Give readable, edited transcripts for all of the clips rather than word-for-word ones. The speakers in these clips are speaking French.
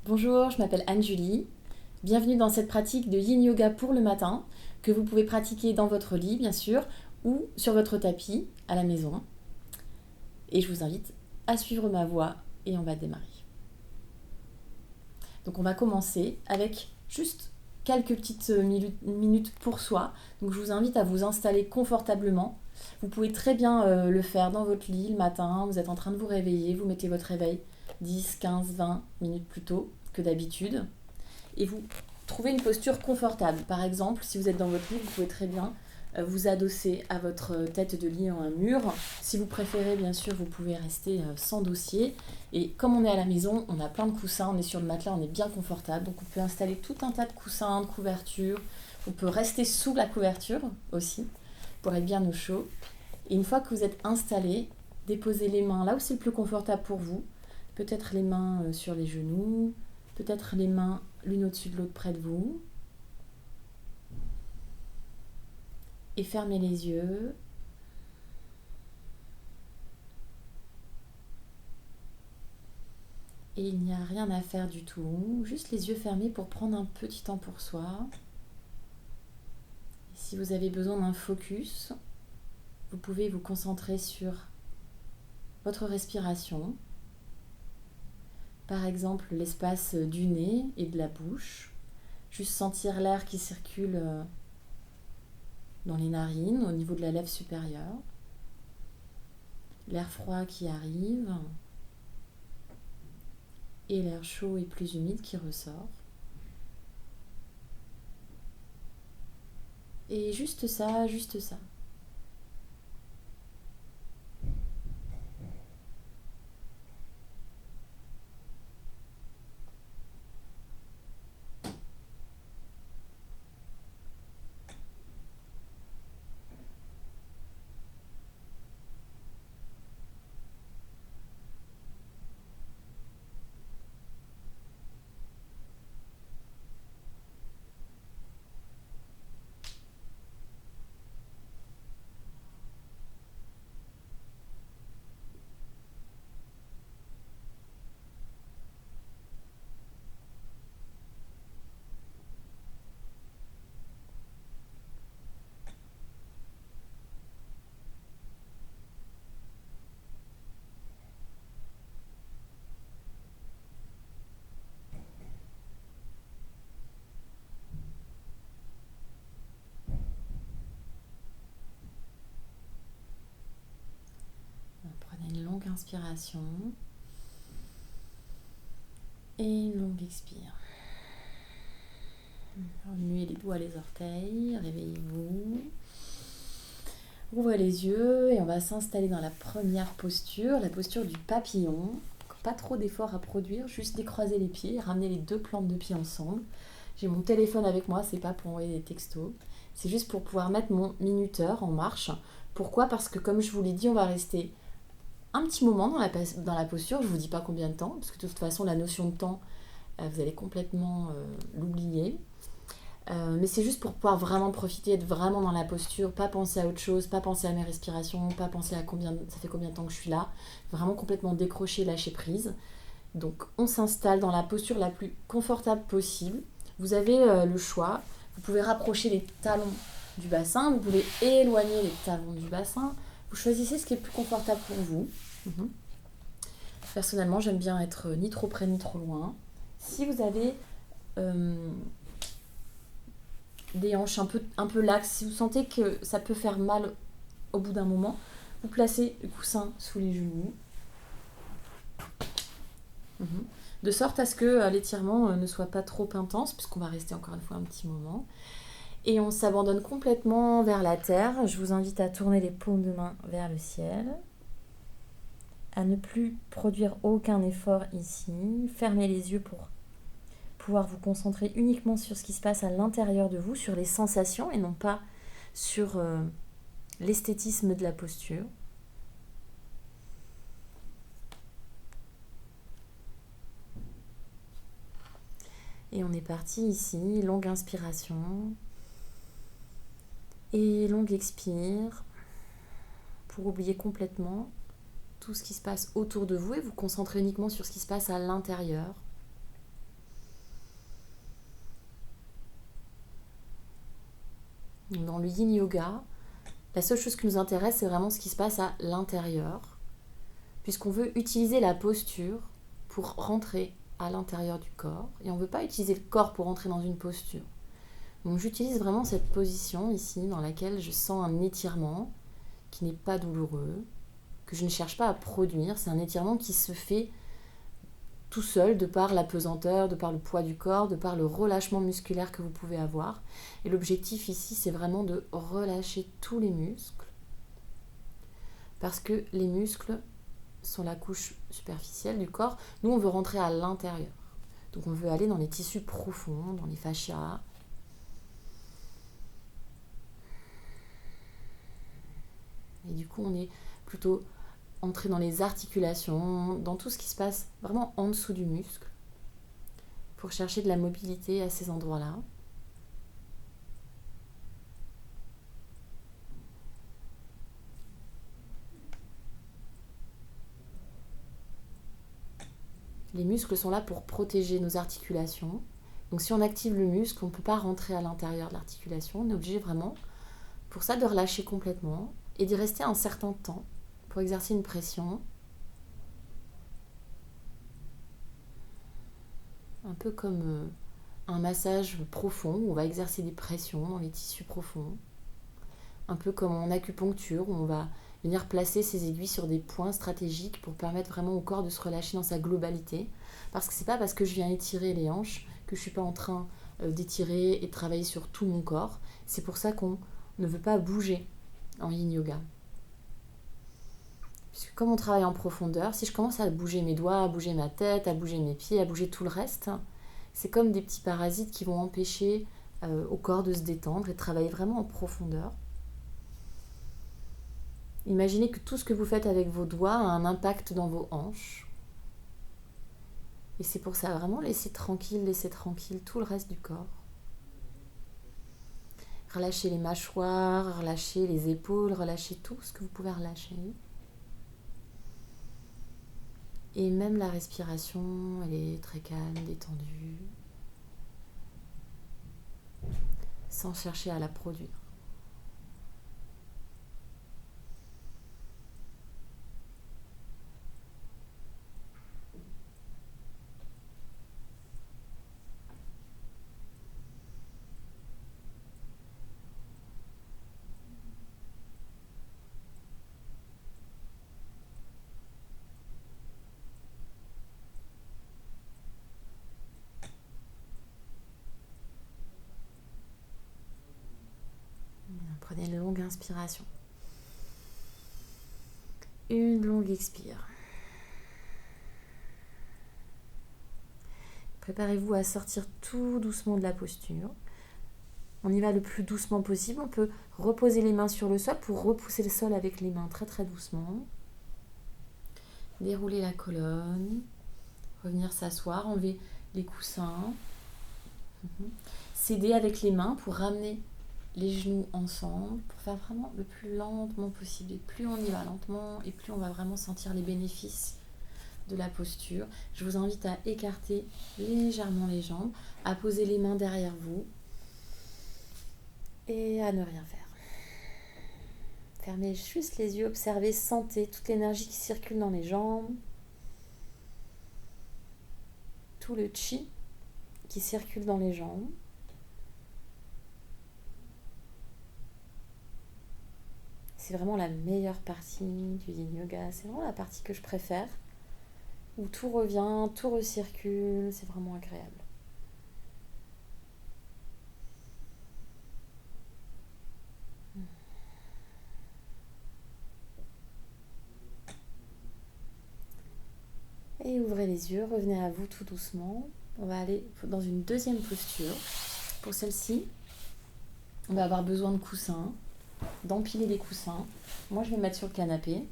Bonjour, je m'appelle Anne-Julie. Bienvenue dans cette pratique de Yin Yoga pour le matin que vous pouvez pratiquer dans votre lit, bien sûr, ou sur votre tapis à la maison. Et je vous invite à suivre ma voix et on va démarrer. Donc on va commencer avec juste quelques petites minutes pour soi. Donc je vous invite à vous installer confortablement. Vous pouvez très bien le faire dans votre lit le matin, vous êtes en train de vous réveiller, vous mettez votre réveil 10, 15, 20 minutes plus tôt que d'habitude. Et vous trouvez une posture confortable. Par exemple, si vous êtes dans votre lit, vous pouvez très bien vous adosser à votre tête de lit en un mur. Si vous préférez, bien sûr, vous pouvez rester sans dossier. Et comme on est à la maison, on a plein de coussins, on est sur le matelas, on est bien confortable. Donc on peut installer tout un tas de coussins, de couvertures. On peut rester sous la couverture aussi, pour être bien au chaud. Et une fois que vous êtes installé, déposez les mains là où c'est le plus confortable pour vous. Peut-être les mains sur les genoux, peut-être les mains l'une au-dessus de l'autre près de vous. Et fermez les yeux. Et il n'y a rien à faire du tout. Juste les yeux fermés pour prendre un petit temps pour soi. Et si vous avez besoin d'un focus, vous pouvez vous concentrer sur votre respiration. Par exemple, l'espace du nez et de la bouche. Juste sentir l'air qui circule dans les narines, au niveau de la lèvre supérieure. L'air froid qui arrive et l'air chaud et plus humide qui ressort. Et juste ça, juste ça. Prenez une longue inspiration et une longue expire. Remuez les doigts, les orteils, réveillez-vous. Ouvrez les yeux et on va s'installer dans la première posture, la posture du papillon. Pas trop d'efforts à produire, juste décroiser les pieds, ramener les deux plantes de pied ensemble. J'ai mon téléphone avec moi, c'est pas pour envoyer des textos, c'est juste pour pouvoir mettre mon minuteur en marche. Pourquoi ? Parce que comme je vous l'ai dit, on va rester un petit moment dans la posture, je ne vous dis pas combien de temps, parce que de toute façon la notion de temps, vous allez complètement l'oublier. Mais c'est juste pour pouvoir vraiment profiter, être vraiment dans la posture, pas penser à autre chose, pas penser à mes respirations, pas penser à ça fait combien de temps que je suis là, vraiment complètement décrocher, lâcher prise. Donc on s'installe dans la posture la plus confortable possible. Vous avez le choix, vous pouvez rapprocher les talons du bassin, vous pouvez éloigner les talons du bassin, vous choisissez ce qui est le plus confortable pour vous. Personnellement, j'aime bien être ni trop près ni trop loin. Si vous avez des hanches un peu laxes, si vous sentez que ça peut faire mal au bout d'un moment, vous placez le coussin sous les genoux. De sorte à ce que l'étirement ne soit pas trop intense, puisqu'on va rester encore une fois un petit moment. Et on s'abandonne complètement vers la terre. Je vous invite à tourner les paumes de main vers le ciel, à ne plus produire aucun effort ici. Fermez les yeux pour pouvoir vous concentrer uniquement sur ce qui se passe à l'intérieur de vous, sur les sensations et non pas sur l'esthétisme de la posture. Et on est parti ici, longue inspiration et longue expire pour oublier complètement tout ce qui se passe autour de vous et vous concentrer uniquement sur ce qui se passe à l'intérieur. Dans le yin yoga, la seule chose qui nous intéresse, c'est vraiment ce qui se passe à l'intérieur, puisqu'on veut utiliser la posture pour rentrer à l'intérieur du corps, et on ne veut pas utiliser le corps pour rentrer dans une posture. Donc j'utilise vraiment cette position ici, dans laquelle je sens un étirement qui n'est pas douloureux, que je ne cherche pas à produire. C'est un étirement qui se fait tout seul, de par la pesanteur, de par le poids du corps, de par le relâchement musculaire que vous pouvez avoir. Et l'objectif ici, c'est vraiment de relâcher tous les muscles, parce que les muscles sont la couche superficielle du corps. Nous, on veut rentrer à l'intérieur. Donc on veut aller dans les tissus profonds, dans les fascias. Et du coup, on est plutôt entré dans les articulations, dans tout ce qui se passe vraiment en dessous du muscle, pour chercher de la mobilité à ces endroits-là. Les muscles sont là pour protéger nos articulations. Donc si on active le muscle, on ne peut pas rentrer à l'intérieur de l'articulation. On est obligé vraiment, pour ça, de relâcher complètement et d'y rester un certain temps pour exercer une pression. Un peu comme un massage profond où on va exercer des pressions dans les tissus profonds. Un peu comme en acupuncture où on va venir placer ses aiguilles sur des points stratégiques pour permettre vraiment au corps de se relâcher dans sa globalité. Parce que c'est pas parce que je viens étirer les hanches que je suis pas en train d'étirer et de travailler sur tout mon corps. C'est pour ça qu'on ne veut pas bouger en yin yoga. Puisque comme on travaille en profondeur, si je commence à bouger mes doigts, à bouger ma tête, à bouger mes pieds, à bouger tout le reste, c'est comme des petits parasites qui vont empêcher au corps de se détendre et de travailler vraiment en profondeur. Imaginez que tout ce que vous faites avec vos doigts a un impact dans vos hanches. Et c'est pour ça, vraiment laissez tranquille tout le reste du corps. Relâchez les mâchoires, relâchez les épaules, relâchez tout ce que vous pouvez relâcher. Et même la respiration, elle est très calme, détendue, sans chercher à la produire. Prenez une longue inspiration. Une longue expire. Préparez-vous à sortir tout doucement de la posture. On y va le plus doucement possible. On peut reposer les mains sur le sol pour repousser le sol avec les mains très très doucement. Dérouler la colonne. Revenir s'asseoir, enlever les coussins. S'aider avec les mains pour ramener les genoux ensemble, pour faire vraiment le plus lentement possible. Et plus on y va lentement, et plus on va vraiment sentir les bénéfices de la posture. Je vous invite à écarter légèrement les jambes, à poser les mains derrière vous et à ne rien faire. Fermez juste les yeux, observez, sentez toute l'énergie qui circule dans les jambes, tout le chi qui circule dans les jambes. C'est vraiment la meilleure partie du yin yoga. C'est vraiment la partie que je préfère, où tout revient, tout recircule. C'est vraiment agréable. Et ouvrez les yeux, revenez à vous tout doucement. On va aller dans une deuxième posture. Pour celle-ci, on va avoir besoin de coussins, d'empiler des coussins. Moi, je vais me mettre sur le canapé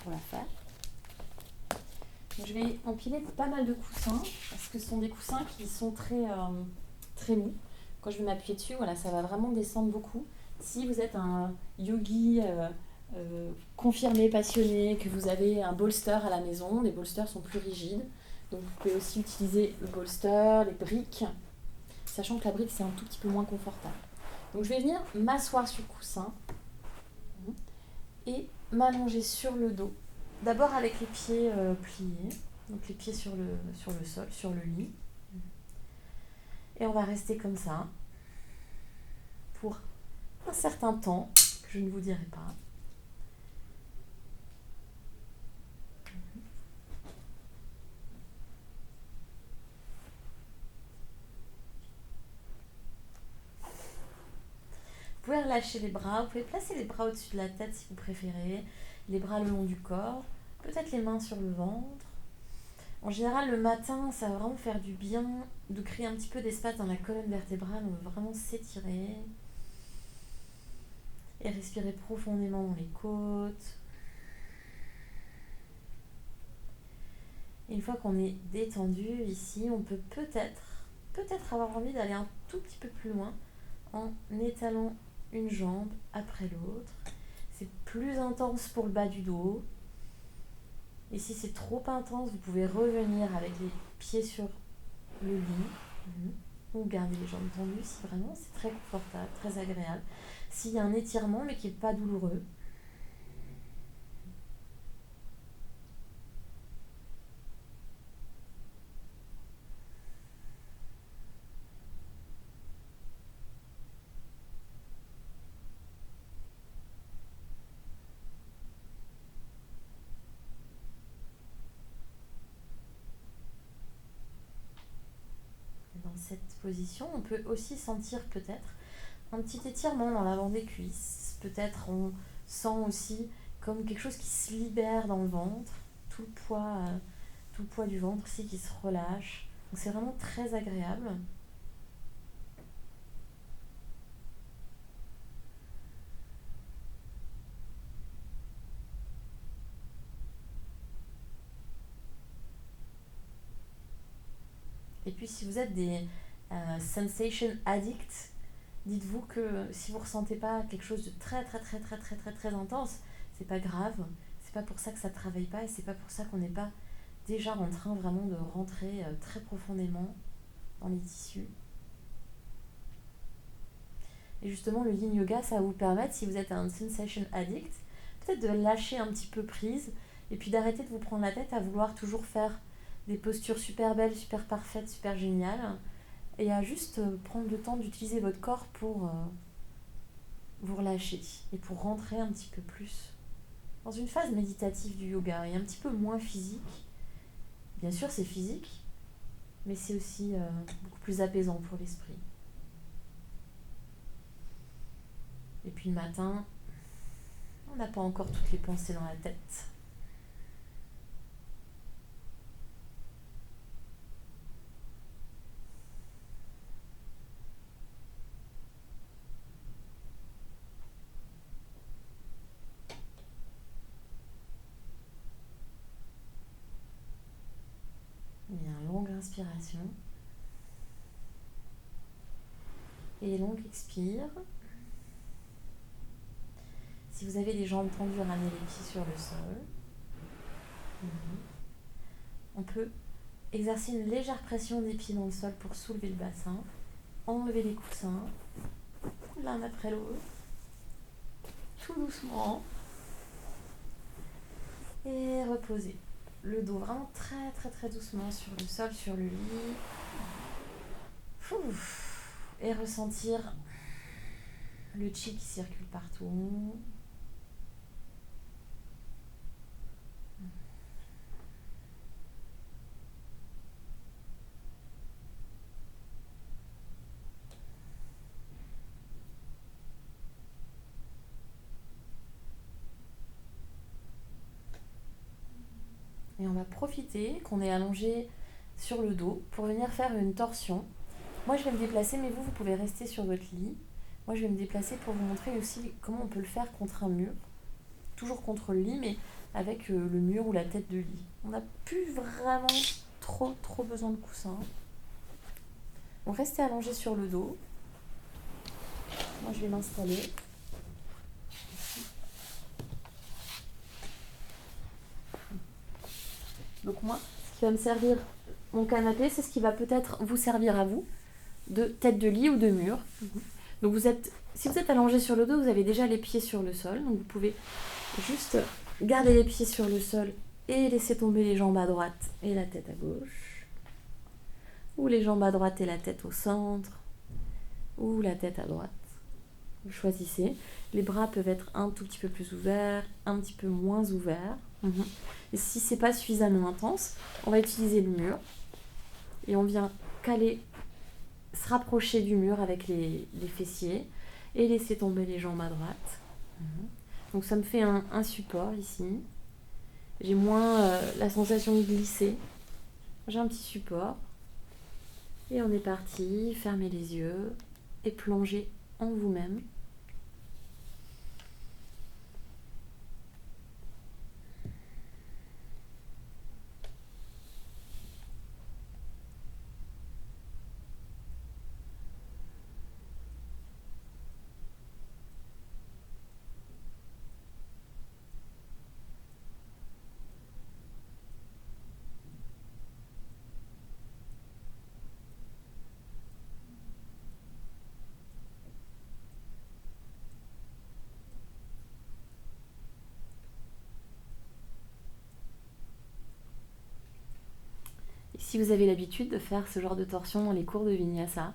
pour la faire. Je vais empiler pas mal de coussins parce que ce sont des coussins qui sont très mous. Quand je vais m'appuyer dessus, voilà, ça va vraiment descendre beaucoup. Si vous êtes un yogi confirmé, passionné, que vous avez un bolster à la maison, les bolsters sont plus rigides. Donc vous pouvez aussi utiliser le bolster, les briques, sachant que la brique c'est un tout petit peu moins confortable. Donc je vais venir m'asseoir sur le coussin et m'allonger sur le dos. D'abord avec les pieds pliés, donc les pieds sur le sol, sur le lit. Et on va rester comme ça pour un certain temps, que je ne vous dirai pas. Vous pouvez relâcher les bras, vous pouvez placer les bras au-dessus de la tête si vous préférez, les bras le long du corps, peut-être les mains sur le ventre. En général, le matin, ça va vraiment faire du bien de créer un petit peu d'espace dans la colonne vertébrale. On va vraiment s'étirer et respirer profondément dans les côtes. Et une fois qu'on est détendu ici, on peut peut-être avoir envie d'aller un tout petit peu plus loin en étalant une jambe après l'autre. C'est plus intense pour le bas du dos. Et si c'est trop intense, vous pouvez revenir avec les pieds sur le lit. Ou garder les jambes tendues si vraiment c'est très confortable, très agréable. S'il y a un étirement mais qui n'est pas douloureux. Dans cette position, on peut aussi sentir peut-être un petit étirement dans l'avant des cuisses. Peut-être on sent aussi comme quelque chose qui se libère dans le ventre, tout le poids du ventre aussi qui se relâche. Donc c'est vraiment très agréable. Et puis si vous êtes des sensation addicts, dites-vous que si vous ne ressentez pas quelque chose de très intense, c'est pas grave. C'est pas pour ça que ça ne travaille pas et c'est pas pour ça qu'on n'est pas déjà en train vraiment de rentrer très profondément dans les tissus. Et justement, le yin yoga, ça va vous permettre, si vous êtes un sensation addict, peut-être de lâcher un petit peu prise et puis d'arrêter de vous prendre la tête à vouloir toujours faire des postures super belles, super parfaites, super géniales, et à juste prendre le temps d'utiliser votre corps pour vous relâcher et pour rentrer un petit peu plus dans une phase méditative du yoga et un petit peu moins physique. Bien sûr, c'est physique, mais c'est aussi beaucoup plus apaisant pour l'esprit. Et puis le matin, on n'a pas encore toutes les pensées dans la tête. Bien, longue inspiration. Et longue expire. Si vous avez les jambes tendues, ramenez les pieds sur le sol. On peut exercer une légère pression des pieds dans le sol pour soulever le bassin. Enlever les coussins, l'un après l'autre. Tout doucement. Et reposer le dos vraiment très doucement sur le sol, sur le lit. Et ressentir le chi qui circule partout. Et on va profiter qu'on est allongé sur le dos pour venir faire une torsion. Moi, je vais me déplacer, mais vous pouvez rester sur votre lit. Moi, je vais me déplacer pour vous montrer aussi comment on peut le faire contre un mur. Toujours contre le lit, mais avec le mur ou la tête de lit. On n'a plus vraiment trop besoin de coussin. Donc, restez allongé sur le dos. Moi, je vais m'installer. Donc moi, ce qui va me servir, mon canapé, c'est ce qui va peut-être vous servir à vous, de tête de lit ou de mur. Donc si vous êtes allongé sur le dos, vous avez déjà les pieds sur le sol. Donc vous pouvez juste garder les pieds sur le sol et laisser tomber les jambes à droite et la tête à gauche. Ou les jambes à droite et la tête au centre. Ou la tête à droite. Vous choisissez. Les bras peuvent être un tout petit peu plus ouverts, un petit peu moins ouverts. Et si c'est pas suffisamment intense, on va utiliser le mur. Et on vient se rapprocher du mur avec les fessiers et laisser tomber les jambes à droite. Donc ça me fait un support ici. J'ai moins la sensation de glisser. J'ai un petit support. Et on est parti. Fermez les yeux et plongez en vous-même. Et si vous avez l'habitude de faire ce genre de torsion dans les cours de Vinyasa,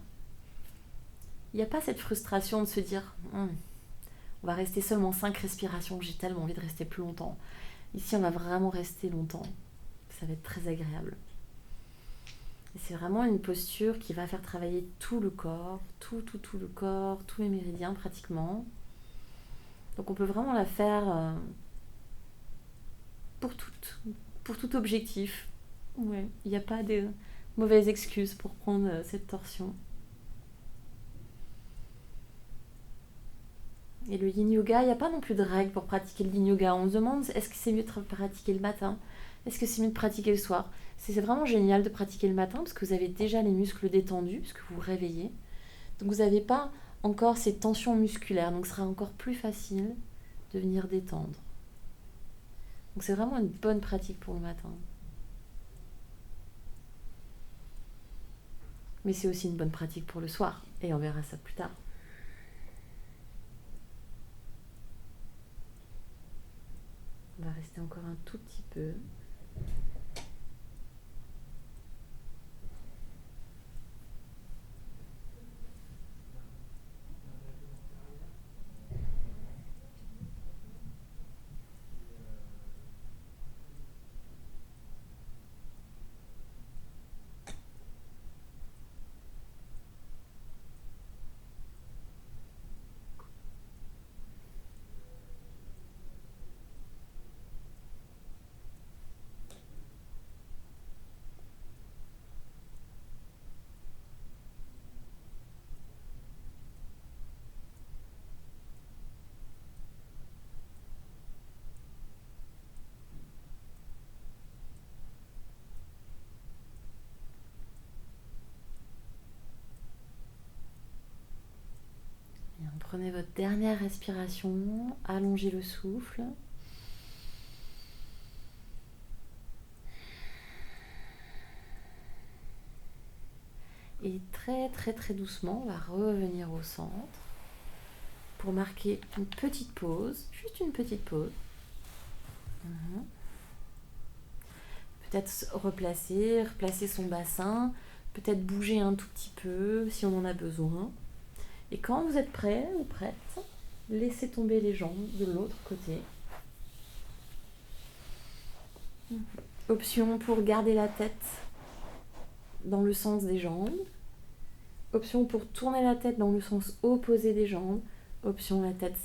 il n'y a pas cette frustration de se dire on va rester seulement 5 respirations, j'ai tellement envie de rester plus longtemps. Ici, on va vraiment rester longtemps. Ça va être très agréable. Et c'est vraiment une posture qui va faire travailler tout le corps, tout le corps, tous les méridiens pratiquement. Donc on peut vraiment la faire pour tout objectif. Ouais, il n'y a pas de mauvaises excuses pour prendre cette torsion. Et le yin yoga, il n'y a pas non plus de règles pour pratiquer le yin yoga. On se demande, est-ce que c'est mieux de pratiquer le matin? Est-ce que c'est mieux de pratiquer le soir? C'est vraiment génial de pratiquer le matin parce que vous avez déjà les muscles détendus, parce que vous vous réveillez. Donc vous n'avez pas encore ces tensions musculaires, donc ce sera encore plus facile de venir détendre. Donc c'est vraiment une bonne pratique pour le matin. Mais c'est aussi une bonne pratique pour le soir, et on verra ça plus tard. On va rester encore un tout petit peu. Prenez votre dernière respiration, allongez le souffle. Et très doucement, on va revenir au centre pour marquer une petite pause, juste une petite pause. Peut-être replacer son bassin, peut-être bouger un tout petit peu si on en a besoin. Et quand vous êtes prêt ou prête, laissez tomber les jambes de l'autre côté. Option pour garder la tête dans le sens des jambes. Option pour tourner la tête dans le sens opposé des jambes. Option la tête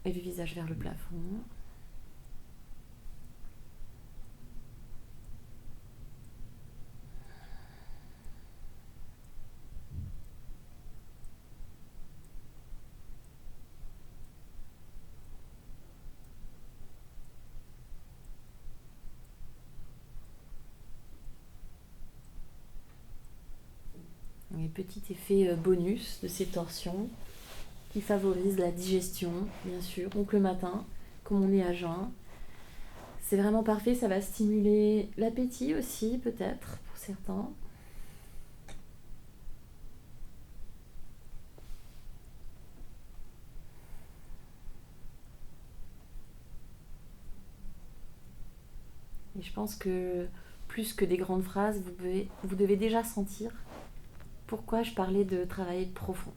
et le visage vers le plafond. Et petit effet bonus de ces torsions qui favorisent la digestion, bien sûr. Donc le matin, comme on est à jeun, c'est vraiment parfait. Ça va stimuler l'appétit aussi, peut-être, pour certains. Et je pense que plus que des grandes phrases, vous devez déjà sentir pourquoi je parlais de travail profond.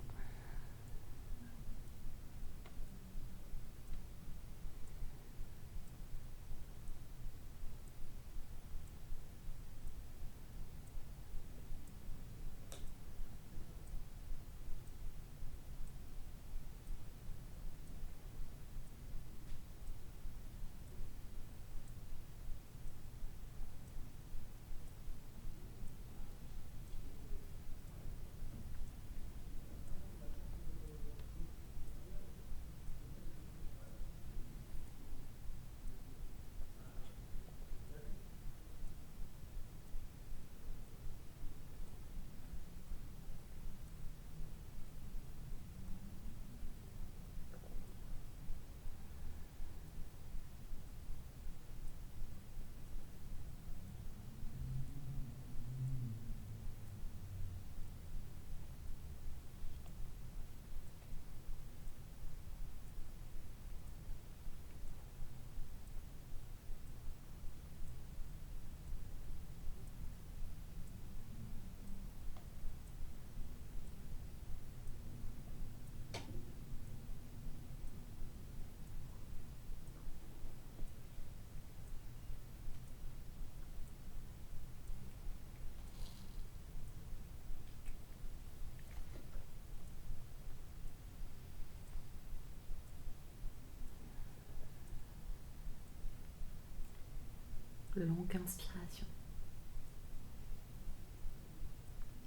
Longue inspiration.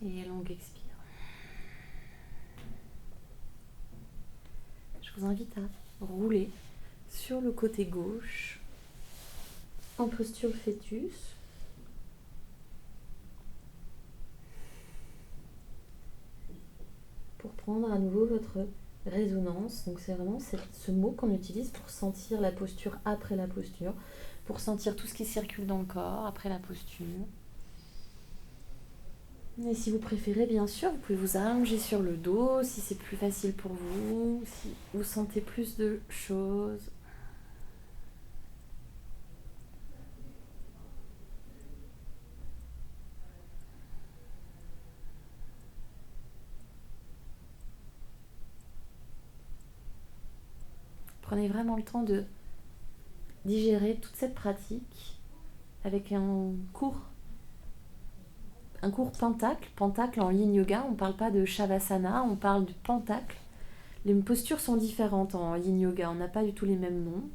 Et longue expire. Je vous invite à rouler sur le côté gauche en posture fœtus. Pour prendre à nouveau votre résonance. Donc c'est vraiment ce mot qu'on utilise pour sentir la posture après la posture, pour sentir tout ce qui circule dans le corps après la posture. Et si vous préférez, bien sûr, vous pouvez vous allonger sur le dos si c'est plus facile pour vous, si vous sentez plus de choses. Prenez vraiment le temps de digérer toute cette pratique avec un court pentacle. Pentacle en yin yoga, on ne parle pas de shavasana, on parle de pentacle. Les postures sont différentes en yin yoga, on n'a pas du tout les mêmes noms.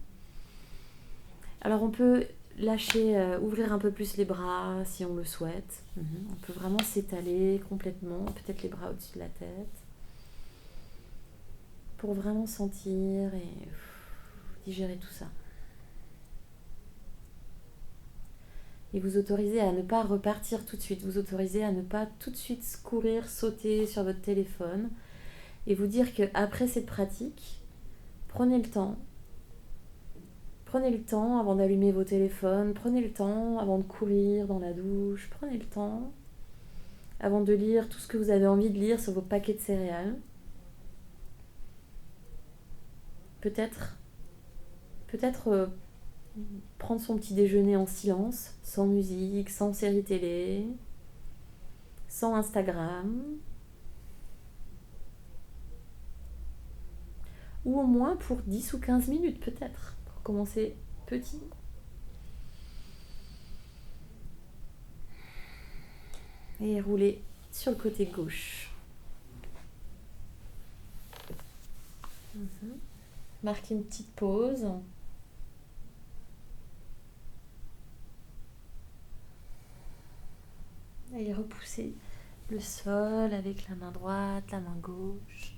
Alors on peut lâcher, ouvrir un peu plus les bras si on le souhaite. On peut vraiment s'étaler complètement, peut-être les bras au-dessus de la tête, pour vraiment sentir et digérer tout ça. Et vous autorisez à ne pas repartir tout de suite, vous autorisez à ne pas tout de suite courir, sauter sur votre téléphone, et vous dire qu'après cette pratique, prenez le temps avant d'allumer vos téléphones, prenez le temps avant de courir dans la douche, prenez le temps avant de lire tout ce que vous avez envie de lire sur vos paquets de céréales. Peut-être prendre son petit déjeuner en silence, sans musique, sans série télé, sans Instagram. Ou au moins pour 10 ou 15 minutes peut-être, pour commencer petit. Et rouler sur le côté gauche. Marquez une petite pause. Et repoussez le sol avec la main droite, la main gauche.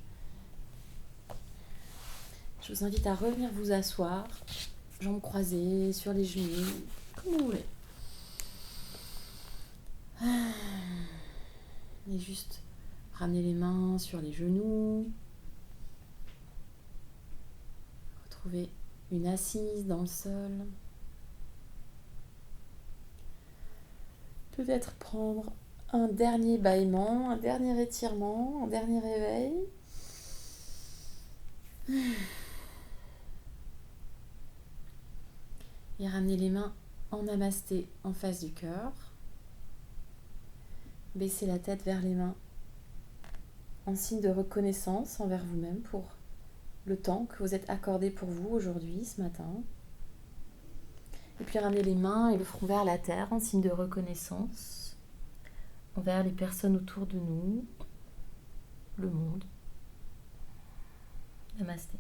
Je vous invite à revenir vous asseoir, jambes croisées, sur les genoux, comme vous voulez. Et juste ramener les mains sur les genoux. Retrouver une assise dans le sol. Peut-être prendre un dernier bâillement, un dernier étirement, un dernier réveil. Et ramener les mains en namasté en face du cœur. Baissez la tête vers les mains en signe de reconnaissance envers vous-même pour le temps que vous êtes accordé pour vous aujourd'hui, ce matin. Et puis ramenez les mains et le front vers la terre en signe de reconnaissance envers les personnes autour de nous, le monde. Namasté.